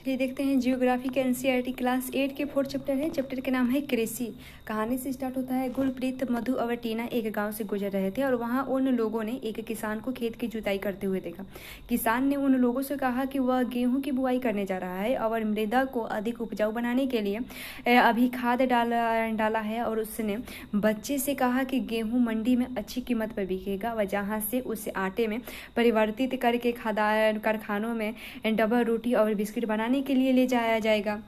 चलिए देखते हैं जियोग्राफी के एनसीईआरटी क्लास 8 के 4th चैप्टर है। चैप्टर के नाम है कृषि। कहानी से स्टार्ट होता है। गुरप्रीत, मधु और टीना एक गांव से गुजर रहे थे और वहां उन लोगों ने एक किसान को खेत की जुताई करते हुए देखा। किसान ने उन लोगों से कहा कि वह गेहूं की बुआई करने जा रहा है और मृदा को अधिक उपजाऊ बनाने के लिए अभी खाद डाला है। और उसने बच्चे से कहा कि गेहूं मंडी में अच्छी कीमत पर बिकेगा व जहाँ से उसे आटे में परिवर्तित करके कारखानों में डबल रोटी और बिस्किट बनाने के लिए ले जाया जाएगा।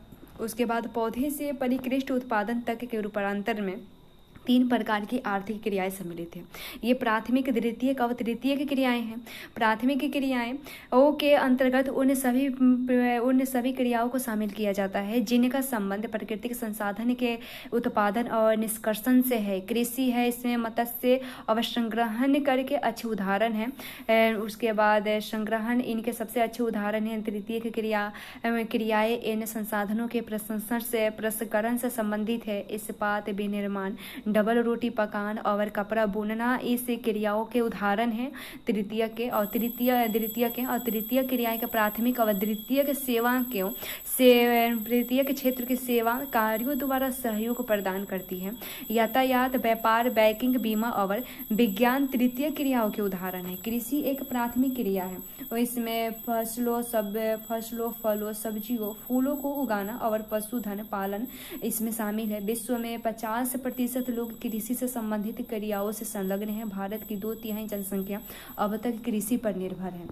उसके बाद पौधे से परिकृष्ट उत्पादन तक के रूपांतर में 3 प्रकार की आर्थिक क्रियाएं सम्मिलित हैं। ये प्राथमिक, द्वितीयक और तृतीयक क्रियाएं हैं। प्राथमिक क्रियाएं के अंतर्गत उन सभी क्रियाओं को शामिल किया जाता है जिनका संबंध प्राकृतिक संसाधन के उत्पादन और निष्कर्षण से है। कृषि है, इसमें मत्स्य और संग्रहण करके अच्छे उदाहरण हैं। उसके बाद संग्रहण इनके सबसे अच्छे उदाहरण हैं। तृतीयक क्रियाएं इन संसाधनों के प्रसंस्करण से संबंधित है। इस्पात, विनिर्माण, डबल रोटी पकान और कपड़ा बुनना इस क्रियाओं के उदाहरण हैं। तृतीय क्रियाएं के प्राथमिक और द्वितीयक तृतीयक क्षेत्र की सेवा कार्यों द्वारा सहयोग प्रदान करती है। यातायात, व्यापार, बैंकिंग, बीमा और विज्ञान तृतीय क्रियाओं के उदाहरण है। कृषि एक प्राथमिक क्रिया है और इसमें फसलों, फलों, सब्जियों, फूलों को उगाना और पशुधन पालन इसमें शामिल है। विश्व में 50% लोग कृषि से संबंधित क्रियाओं से संलग्न हैं। भारत की 2/3 जनसंख्या अब तक कृषि पर निर्भर है।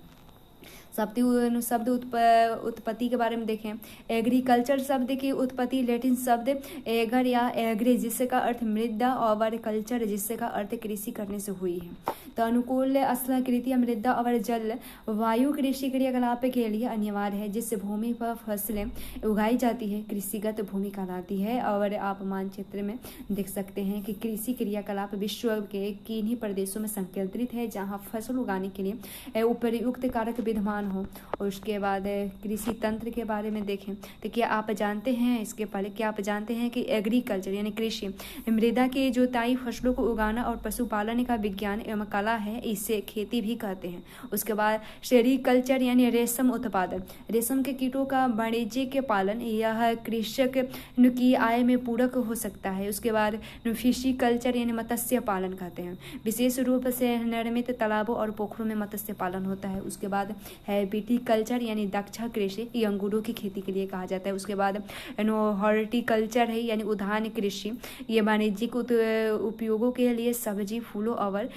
शब्द उत्पत्ति के बारे में देखें। एग्रीकल्चर शब्द की उत्पत्ति लैटिन शब्द एगर या एग्रे जिसका अर्थ मृदा और कल्चर जिसका अर्थ कृषि करने से हुई है। तो अनुकूल स्थलाकृति मृदा और जल वायु कृषि क्रियाकलाप के लिए अनिवार्य है जिससे भूमि पर फसलें उगाई जाती है। कृषिगत भूमि कहलाती है। और आप मानचित्र में देख सकते हैं कि कृषि क्रियाकलाप विश्व के किन्हीं प्रदेशों में संकेंद्रित है जहाँ फसल उगाने के लिए उपयुक्त कारक विद्यमान हो। और उसके बाद कृषि तंत्र के बारे में देखें तो क्या आप जानते हैं, इसके पहले क्या आप जानते हैं कि एग्रीकल्चर यानी कृषि मृदा की जुताई, फसलों को उगाना और पशुपालन का विज्ञान एवं कला है। इसे खेती भी कहते हैं। उसके बाद सेरीकल्चर यानी रेशम उत्पादन, रेशम के कीटों का वाणिज्यिक पालन, यह कृषक की आय में पूरक हो सकता है। उसके बाद फिशिकल्चर यानी मत्स्य पालन कहते हैं। विशेष रूप से निर्मित तालाबों और पोखरों में मत्स्य पालन होता है। उसके बाद है विटीकल्चर यानी दक्षा कृषि, ये अंगूरों की खेती के लिए कहा जाता है। उसके बाद हॉर्टिकल्चर है यानी उद्यान कृषि, ये वाणिज्यिक उपयोगों के लिए सब्जी, फूलों और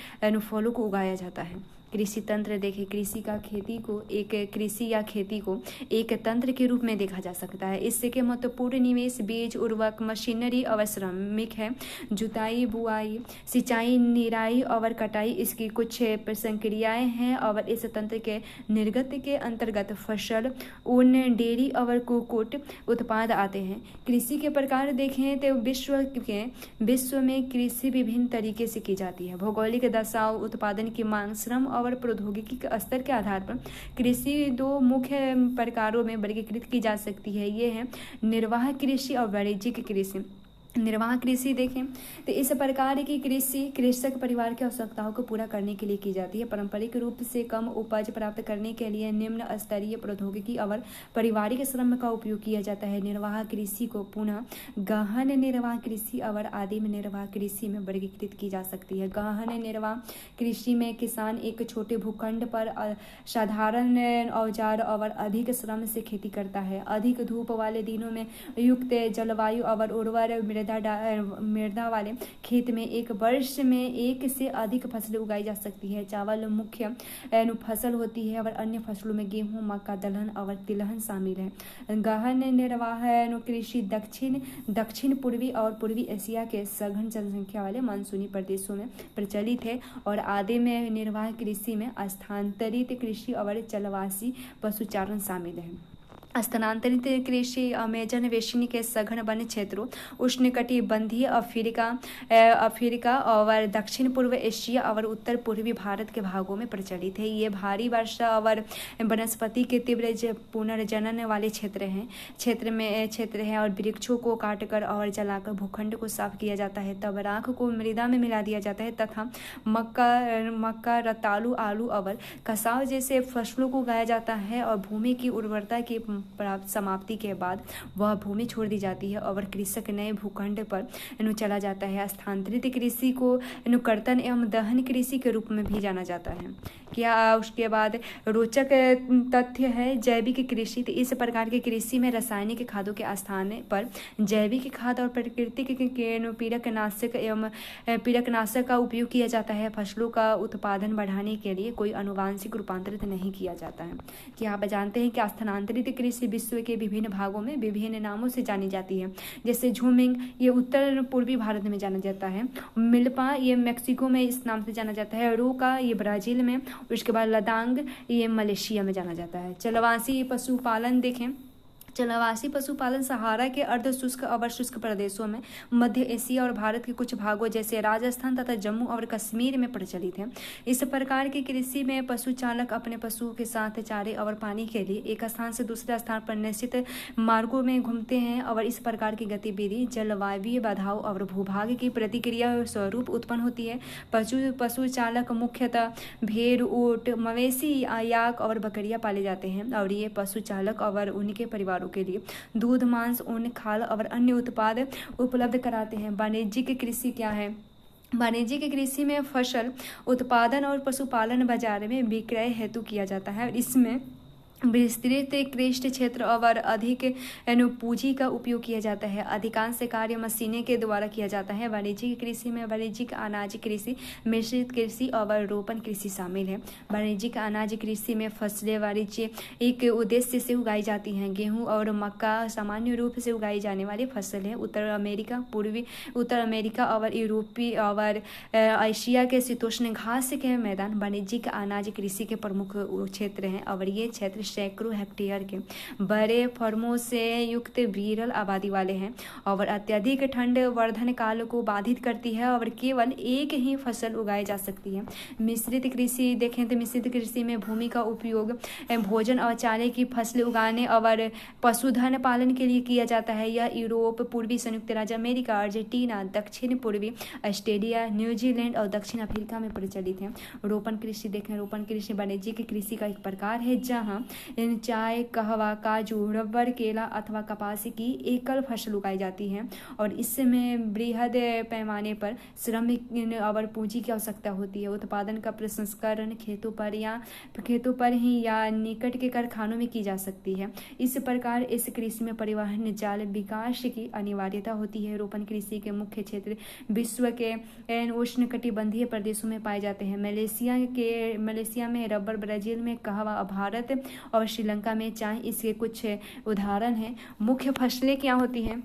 फलों को उगाया जाता है। कृषि तंत्र देखिए, कृषि या खेती को एक तंत्र के रूप में देखा जा सकता है। इससे के महत्वपूर्ण निवेश बीज, उर्वरक, मशीनरी और श्रमिक है। जुताई, बुआई, सिंचाई, निराई और कटाई इसकी कुछ प्रक्रियाएं हैं। और इस तंत्र के निर्गत के अंतर्गत फसल, ऊन, डेयरी और कुक्कुट उत्पाद आते हैं। कृषि के प्रकार देखें तो विश्व में कृषि विभिन्न तरीके से की जाती है। भौगोलिक दशाओं, उत्पादन की मांग, श्रम और प्रौद्योगिकी के स्तर के आधार पर कृषि 2 मुख्य प्रकारों में वर्गीकृत की जा सकती है। ये है निर्वाह कृषि और वाणिज्यिक कृषि। निर्वाह कृषि देखें तो इस प्रकार की कृषि कृषक परिवार की आवश्यकताओं को पूरा करने के लिए की जाती है। पारंपरिक रूप से कम उपज प्राप्त करने के लिए निम्न स्तरीय प्रौद्योगिकी और पारिवारिक श्रम का उपयोग किया जाता है। निर्वाह कृषि को पुनः गहन निर्वाह कृषि और आदिम निर्वाह कृषि में वर्गीकृत की जा सकती है। गहन निर्वाह कृषि में किसान एक छोटे भूखंड पर साधारण औजार और अधिक श्रम से खेती करता है। अधिक धूप वाले दिनों में युक्त जलवायु और उर्वर मृदा वाले खेत में एक वर्ष में 1 से अधिक फसलें उगाई जा सकती है। चावल मुख्य फसल होती है और अन्य फसलों में गेहूं, मक्का, दलहन और तिलहन शामिल है। गहन निर्वाह कृषि दक्षिण पूर्वी और पूर्वी एशिया के सघन जनसंख्या वाले मानसूनी प्रदेशों में प्रचलित है। और आदिम निर्वाह कृषि में स्थानांतरित कृषि और जलवासी पशुचारण शामिल है। स्थानांतरित कृषि अमेजन वेसिनी के सघन वन क्षेत्रों, उष्णकटिबंधीय अफ्रीका और दक्षिण पूर्व एशिया और उत्तर पूर्वी भारत के भागों में प्रचलित है। ये भारी वर्षा और वनस्पति के तीव्र पुनर्जनन वाले क्षेत्र हैं और वृक्षों को काटकर और जलाकर भूखंड को साफ किया जाता है। तब राख को मृदा में मिला दिया जाता है तथा मक्का, रतालू, आलू और कसाव जैसे फसलों को उगाया जाता है और भूमि की उर्वरता की समाप्ति के बाद वह भूमि छोड़ दी जाती है और कृषक नए भूखंड पर चला जाता है। स्थानांतरित कृषि को कर्तन एवं दहन कृषि के रूप में भी जाना जाता है। क्या उसके बाद रोचक तथ्य है जैविक कृषि। तो इस प्रकार की कृषि में रासायनिक खादों के स्थान पर जैविक खाद और प्राकृतिक कीटनाशक का उपयोग किया जाता है। फसलों का उत्पादन बढ़ाने के लिए कोई आनुवांशिक रूपांतरित नहीं किया जाता है। क्या आप जानते हैं कि स्थानांतरित कृषि विश्व के विभिन्न भागों में विभिन्न नामों से जानी जाती है। जैसे झूमिंग ये उत्तर पूर्वी भारत में जाना जाता है, मिल्पा ये मैक्सिको में इस नाम से जाना जाता है, रोका ये ब्राजील में, उसके बाद लदांग ये मलेशिया में जाना जाता है। चलवासी पशुपालन देखें। चलवासी पशुपालन सहारा के अर्ध शुष्क अवर शुष्क प्रदेशों में, मध्य एशिया और भारत के कुछ भागों जैसे राजस्थान तथा जम्मू और कश्मीर में प्रचलित है। इस प्रकार की कृषि में पशु चालक अपने पशुओं के साथ चारे और पानी के लिए एक स्थान से दूसरे स्थान पर निश्चित मार्गों में घूमते हैं और इस प्रकार की गतिविधि जलवायु बाधाओं और भूभाग की प्रतिक्रिया स्वरूप उत्पन्न होती है। पशु चालक मुख्यतः भेड़, ऊंट, मवेशी, याक और बकरियां पाले जाते हैं और ये पशु चालक और उनके परिवार के लिए दूध, मांस, ऊन, खाल और अन्य उत्पाद उपलब्ध कराते हैं। वाणिज्यिक कृषि क्या है। वाणिज्यिक कृषि में फसल उत्पादन और पशुपालन बाजार में विक्रय हेतु किया जाता है और इसमें विस्तृत कृषि क्षेत्र और अधिक पूंजी का उपयोग किया जाता है। अधिकांश कार्य मशीनें के द्वारा किया जाता है। वाणिज्यिक कृषि में वाणिज्यिक अनाज कृषि, मिश्रित कृषि और रोपण कृषि शामिल है। वाणिज्यिक अनाज कृषि में फसलें वाणिज्य एक उद्देश्य से उगाई जाती हैं। गेहूं और मक्का सामान्य रूप से उगाई जाने वाली फसल है। उत्तर अमेरिका और यूरोपीय और एशिया के शीतोष्ण घास के मैदान वाणिज्यिक अनाज कृषि के प्रमुख क्षेत्र हैं और ये क्षेत्र सैकड़ों हेक्टेयर के बड़े फर्मों से युक्त विरल आबादी वाले हैं और अत्यधिक ठंड वर्धन काल को बाधित करती है और केवल एक ही फसल उगाई जा सकती है। मिश्रित कृषि देखें तो मिश्रित कृषि में भूमि का उपयोग भोजन और चारे की फसलें उगाने और पशुधन पालन के लिए किया जाता है। यह यूरोप, पूर्वी संयुक्त राज्य अमेरिका, अर्जेंटीना, दक्षिण पूर्वी ऑस्ट्रेलिया, न्यूजीलैंड और दक्षिण अफ्रीका में प्रचलित है। रोपण कृषि देखें। रोपण कृषि वाणिज्यिक कृषि का एक प्रकार है जहां चाय, कहवा, काजू, रबर, केला अथवा कपास की एकल फसल उगाई जाती है और इसमें बृहद पैमाने पर श्रम और पूंजी की आवश्यकता होती है। उत्पादन का प्रसंस्करण खेतों पर ही या निकट के कारखानों में की जा सकती है। इस प्रकार इस कृषि में परिवहन जाल विकास की अनिवार्यता होती है। रोपण कृषि के मुख्य क्षेत्र विश्व के उष्णकटिबंधीय प्रदेशों में पाए जाते हैं। मलेशिया में रबर, ब्राजील में कहवा, भारत और श्रीलंका में चाय इसके कुछ उदाहरण हैं। मुख्य फसलें क्या होती हैं।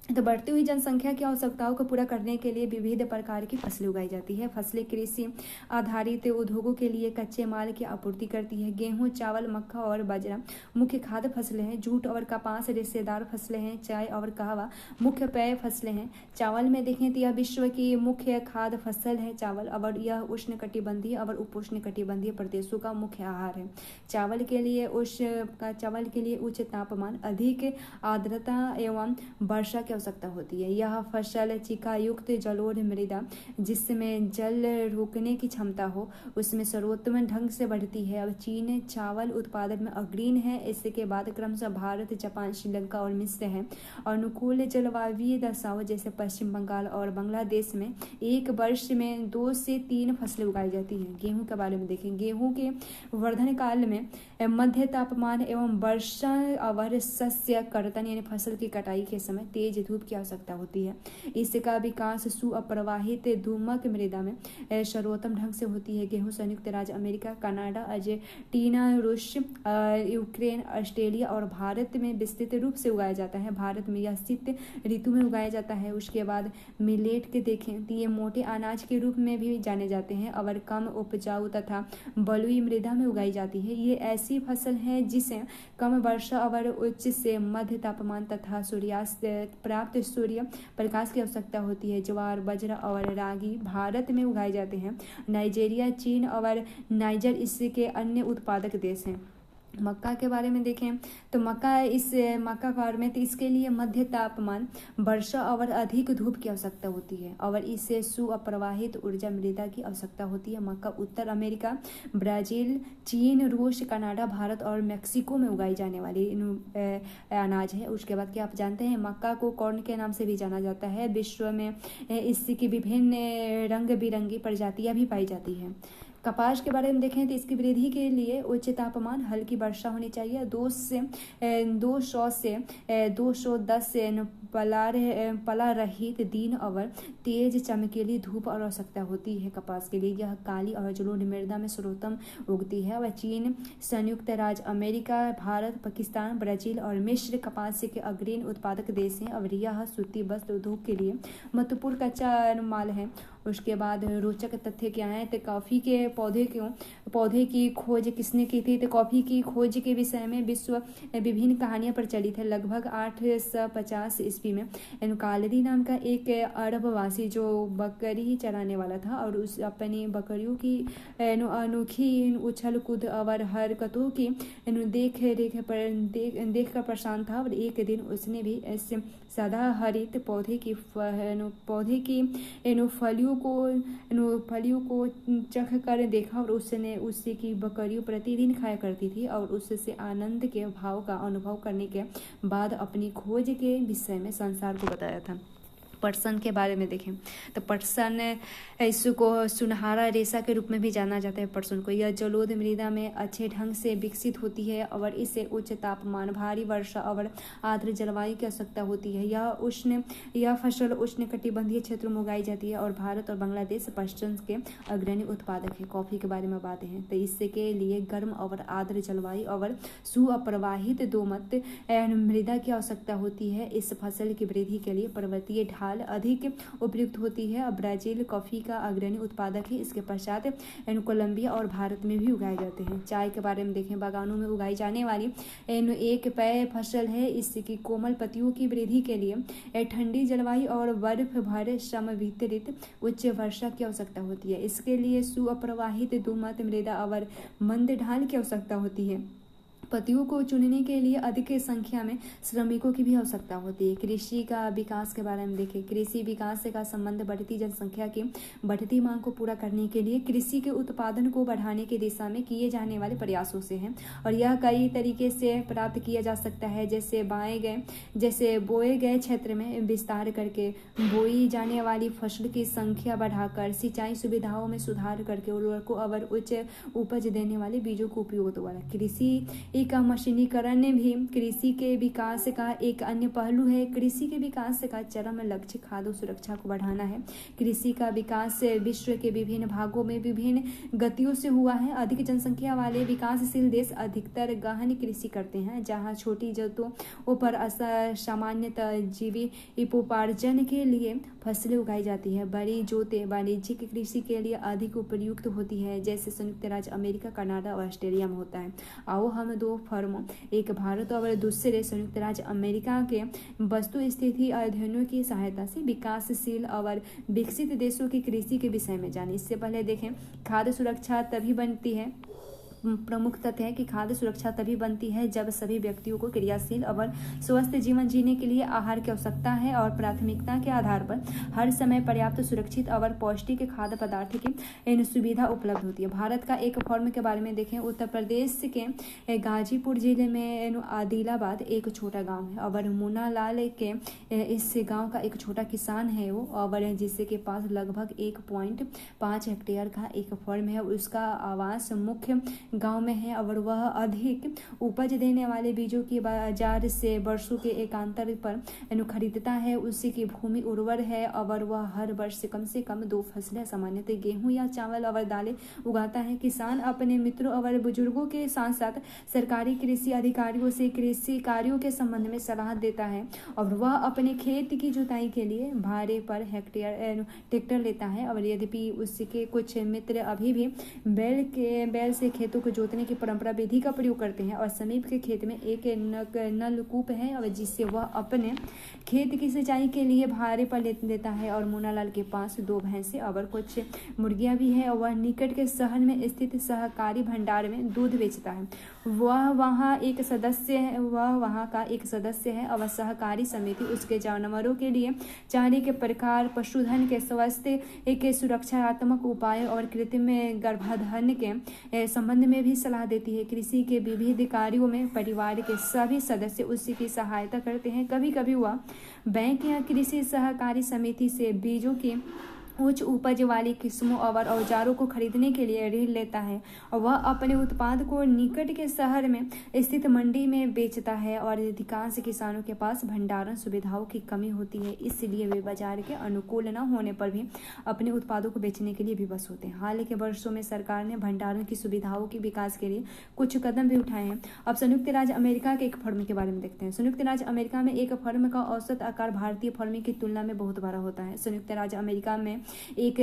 तो बढ़ती हुई जनसंख्या की आवश्यकताओं को पूरा करने के लिए विविध प्रकार की फसलें उगाई जाती है। फसलें कृषि आधारित उद्योगों के लिए कच्चे माल की आपूर्ति करती है। गेहूं, चावल, मक्का और बाजरा मुख्य खाद्य फसलें हैं। जूट और कपास रेशेदार फसलें हैं। चाय और कहवा मुख्य पेय फसलें हैं। चावल में देखें तो यह विश्व की मुख्य खाद्य फसल है। चावल और यह उष्णकटिबंधीय और उपोष्णकटिबंधीय प्रदेशों का मुख्य आहार है। चावल के लिए उच्च तापमान, अधिक आर्द्रता एवं वर्षा की आवश्यकता होती है। यह फसल चिकायुक्त जलोढ़ मृदा जिसमें जल रोकने की क्षमता हो उसमें सर्वोत्तम ढंग से बढ़ती है। अब चीन चावल उत्पादन में अग्रणी है। इसके बाद क्रमशः भारत, जापान, श्रीलंका और मिस्र है। अनुकूल जलवायु दशाओं जैसे पश्चिम बंगाल और बांग्लादेश में एक वर्ष में 2 से 3 फसलें उगाई जाती हैं। गेहूं के बारे में देखें। गेहूं के वर्धन काल में मध्य तापमान एवं वर्षा और शस्य कर्तन यानी फसल की कटाई के समय तेज धूप की आवश्यकता होती है। इसका विकास सुअप्रवाहित धूमक मृदा में सर्वोत्तम ढंग से होती है। गेहूं संयुक्त राज्य अमेरिका, कनाडा, अर्जेंटीना, रूस, यूक्रेन, ऑस्ट्रेलिया और भारत में विस्तृत रूप से उगाया जाता है। भारत में यह शीत ऋतु में उगाया जाता है। उसके बाद मिलेट के देखें तो ये मोटे अनाज के रूप में भी जाने जाते हैं और कम उपजाऊ तथा बलुई मृदा में उगाई जाती है। ये ऐसी फसल है जिसे कम वर्षा और उच्च से मध्य तापमान तथा सूर्यास्त प्राप्त सूर्य प्रकाश की आवश्यकता होती है। ज्वार, बाजरा और रागी भारत में उगाए जाते हैं। नाइजीरिया, चीन और नाइजर इसके अन्य उत्पादक देश हैं। मक्का के बारे में देखें तो मक्का फार्म में तो इसके लिए मध्य तापमान, वर्षा और अधिक धूप की आवश्यकता होती है और इससे सुअप्रवाहित ऊर्जा मृदा की आवश्यकता होती है। मक्का उत्तर अमेरिका, ब्राजील, चीन, रूस, कनाडा, भारत और मेक्सिको में उगाई जाने वाली अनाज है। उसके बाद क्या आप जानते हैं, मक्का को कॉर्न के नाम से भी जाना जाता है। विश्व में इसकी विभिन्न रंग बिरंगी प्रजातियां भी पाई जाती हैं। कपास के बारे में देखें तो इसकी वृद्धि के लिए उच्च तापमान, हल्की वर्षा होनी चाहिए। 200 से 210 पला रहित दिन और तेज चमकीली धूप और आवश्यकता होती है कपास के लिए। यह काली और जलोढ़ मृदा में सर्वोत्तम उगती है। वह चीन, संयुक्त राज्य अमेरिका, भारत, पाकिस्तान, ब्राजील और मिस्र कपास के अग्रणी उत्पादक देश हैं और यह सूती वस्त्र उद्योग के लिए महत्वपूर्ण कच्चा माल है। उसके बाद रोचक तथ्य क्या है, तो कॉफ़ी के पौधे की खोज किसने की थी, तो कॉफ़ी की खोज के विषय में विश्व विभिन्न कहानियां प्रचलित है। लगभग 850 ईस्वी में एनुकालदी नाम का एक अरबवासी जो बकरी चराने वाला था और उस अपनी बकरियों की अनोखी उछल कूद और हरकतों की देख कर परेशान था और एक दिन उसने भी इस सदाहरित पौधे की फलियों को चख कर देखा और उसने उससे की बकरियों प्रतिदिन खाया करती थी और उससे आनंद के भाव का अनुभव करने के बाद अपनी खोज के विषय में संसार को बताया था। पटसन के बारे में देखें तो पटसन इसको सुनहरा रेशा के रूप में भी जाना जाता है। पटसन को यह जलोढ़ मृदा में अच्छे ढंग से विकसित होती है और इसे उच्च तापमान, भारी वर्षा और आर्द्र जलवायु की आवश्यकता होती है। यह फसल उष्णकटिबंधीय क्षेत्रों में उगाई जाती है और भारत और बांग्लादेश पटसन के अग्रणी उत्पादक है। कॉफी के बारे में बातें हैं तो इसके लिए गर्म और आर्द्र जलवायु और सुअप्रवाहित दोमट मृदा की आवश्यकता होती है। इस फसल की वृद्धि के लिए पर्वतीय ढाल अधिक उपयुक्त होती है। अब ब्राजील कॉफी का अग्रणी उत्पादक है। इसके पश्चात कोलंबिया और भारत में भी उगाए जाते हैं। चाय के बारे में देखें, बागानों में उगाई जाने वाली एक पेय फसल है। इसकी कोमल पत्तियों की वृद्धि के लिए ठंडी जलवायु और बर्फ भरे समवितरित उच्च वर्षा की आवश्यकता होती है। इसके लिए सुअप्रवाहित दोमट मृदा और मंद ढाल की आवश्यकता होती है। पतियों को चुनने के लिए अधिक संख्या में श्रमिकों की भी आवश्यकता होती है। कृषि का विकास के बारे में देखें, कृषि विकास का संबंध बढ़ती जनसंख्या की बढ़ती मांग को पूरा करने के लिए कृषि के उत्पादन को बढ़ाने की दिशा में किए जाने वाले प्रयासों से है और यह कई तरीके से प्राप्त किया जा सकता है। जैसे बोए गए क्षेत्र में विस्तार करके, बोई जाने वाली फसल की संख्या बढ़ाकर, सिंचाई सुविधाओं में सुधार करके, उर्वरकों और उच्च उपज देने वाले बीजों को उपयोग द्वारा। कृषि का मशीनीकरण भी कृषि के विकास का एक अन्य पहलू है। कृषि के विकास का चरम लक्ष्य खाद्य सुरक्षा को बढ़ाना है। कृषि का विकास विश्व के विभिन्न भागों में विभिन्न गतियों से हुआ है। अधिक जनसंख्या वाले विकासशील देश अधिकतर गहन कृषि करते हैं, जहां छोटी जगहों पर सामान्यतः जीविकोपार्जन के लिए फसलें उगाई जाती है। बड़ी जोतें वाणिज्यिक कृषि के लिए अधिक उपयुक्त होती है, जैसे संयुक्त राज्य अमेरिका, कनाडा और ऑस्ट्रेलिया में होता है। आओ हम दो फर्मों, एक भारत और दूसरे संयुक्त राज्य अमेरिका के वस्तु स्थिति अध्ययनों की सहायता से विकासशील और विकसित देशों की कृषि के विषय में जाने। इससे पहले देखें, खाद्य सुरक्षा तभी बनती है, प्रमुख तथ्य है कि खाद्य सुरक्षा तभी बनती है जब सभी व्यक्तियों को क्रियाशील और स्वस्थ जीवन जीने के लिए आहार की आवश्यकता है और प्राथमिकता के आधार पर हर समय पर्याप्त, सुरक्षित और पौष्टिक खाद्य पदार्थ की सुविधा उपलब्ध होती है। भारत का एक फॉर्म के बारे में देखें, उत्तर प्रदेश के गाजीपुर जिले में आदिलाबाद एक छोटा गाँव है और मुन्नालाल के इस गाँव का एक छोटा किसान है वो, और जिसके पास लगभग 1.5 हेक्टेयर का एक फॉर्म है। उसका आवास मुख्य गांव में है और वह अधिक उपज देने वाले बीजों की बाजार से वर्षों के एकांतर पर खरीदता है। उसकी भूमि उर्वर है और वह हर वर्ष कम से कम 2 फसलें, सामान्यतः गेहूं या चावल और दालें उगाता है। किसान अपने मित्रों और बुजुर्गों के साथ साथ सरकारी कृषि अधिकारियों से कृषि कार्यों के संबंध में सलाह देता है और वह अपने खेत की जुताई के लिए भाड़े पर ट्रैक्टर लेता है। और यद्यपि उसके कुछ मित्र अभी भी बैल से खेतों खेतों को जोतने की परंपरा विधि का प्रयोग करते हैं और समीप के खेत में एक नलकूप है और जिससे वह अपने खेत की सिंचाई के लिए भारे पर लेता है। और मुन्नालाल के पास 2 भैंसें और कुछ मुर्गियां भी है और वह निकट के शहर में स्थित सहकारी भंडार में दूध बेचता है। वह वहाँ का एक सदस्य है और सहकारी समिति उसके जानवरों के लिए चारे के प्रकार, पशुधन के स्वास्थ्य के सुरक्षात्मक उपाय और कृत्रिम गर्भाधान के संबंध में भी सलाह देती है। कृषि के विविध कार्यों में परिवार के सभी सदस्य उसकी सहायता करते हैं। कभी कभी वह बैंक या कृषि सहकारी समिति से बीजों की उच्च उपज वाली किस्मों और औजारों को खरीदने के लिए ऋण लेता है और वह अपने उत्पाद को निकट के शहर में स्थित मंडी में बेचता है। और अधिकांश किसानों के पास भंडारण सुविधाओं की कमी होती है, इसलिए वे बाजार के अनुकूल न होने पर भी अपने उत्पादों को बेचने के लिए विवश होते हैं। हाल के वर्षों में सरकार ने भंडारण की सुविधाओं के विकास के लिए कुछ कदम भी उठाए हैं। अब संयुक्त राज्य अमेरिका के एक फर्म के बारे में देखते हैं। संयुक्त राज्य अमेरिका में एक फर्म का औसत आकार भारतीय फर्म की तुलना में बहुत बड़ा होता है। संयुक्त राज्य अमेरिका में एक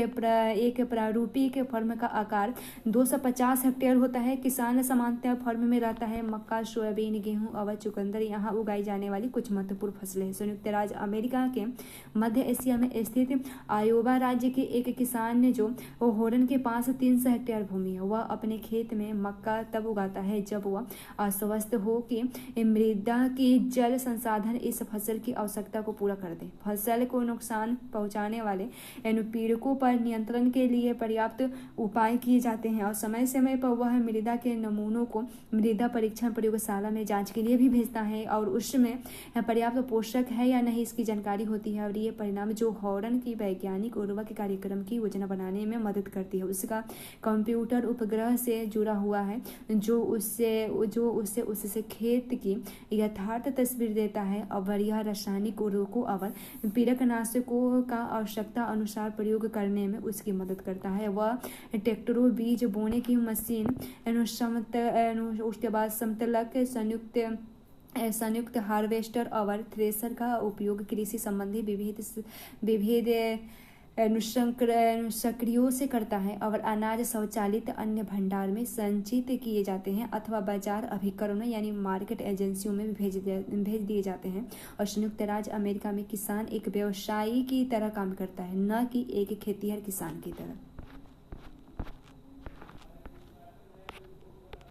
प्रारूपिक फर्म का आकार 250 हेक्टेयर होता है। किसान सामान्यतः फर्म में रहता है। मक्का, सोयाबीन, गेहूं और चुकंदर यहाँ उगाई जाने वाली कुछ महत्वपूर्ण फसलें हैं। संयुक्त राज्य अमेरिका के मध्य एशिया में स्थित आयोवा राज्य के एक किसान ने जो होरन के पास 300 हेक्टेयर भूमि है, वह अपने खेत में मक्का तब उगाता है जब वह आश्वस्त हो कि मृदा की जल संसाधन इस फसल की आवश्यकता को पूरा कर दे। फसल को नुकसान पहुंचाने वाले पीड़कों पर नियंत्रण के लिए पर्याप्त उपाय किए जाते हैं और समय समय पर वह मृदा के नमूनों को मृदा परीक्षण प्रयोगशाला में जांच के लिए भी भेजता है और उसमें पर्याप्त पोषक है या नहीं इसकी जानकारी होती है। और ये परिणाम जो हॉर्न की वैज्ञानिक उर्वरक कार्यक्रम की योजना बनाने में मदद करती है, उसका कंप्यूटर उपग्रह से जुड़ा हुआ है जो उससे खेत की यथार्थ तस्वीर देता है और बढ़िया रासायनिक उर्वरकों और पीड़कनाशकों का आवश्यकता अनुसार प्रयोग करने में उसकी मदद करता है। वह ट्रैक्टरों, बीज बोने की मशीन, उसके बाद समतलक, संयुक्त हार्वेस्टर और थ्रेसर का उपयोग कृषि संबंधी विविध अनुसंक्रियों से करता है और अनाज स्वचालित अन्य भंडार में संचित किए जाते हैं अथवा बाजार अभिकरणों यानी मार्केट एजेंसियों में भेज दिए जाते हैं। और संयुक्त राज्य अमेरिका में किसान एक व्यवसायी की तरह काम करता है, न कि एक खेतिहर किसान की तरह।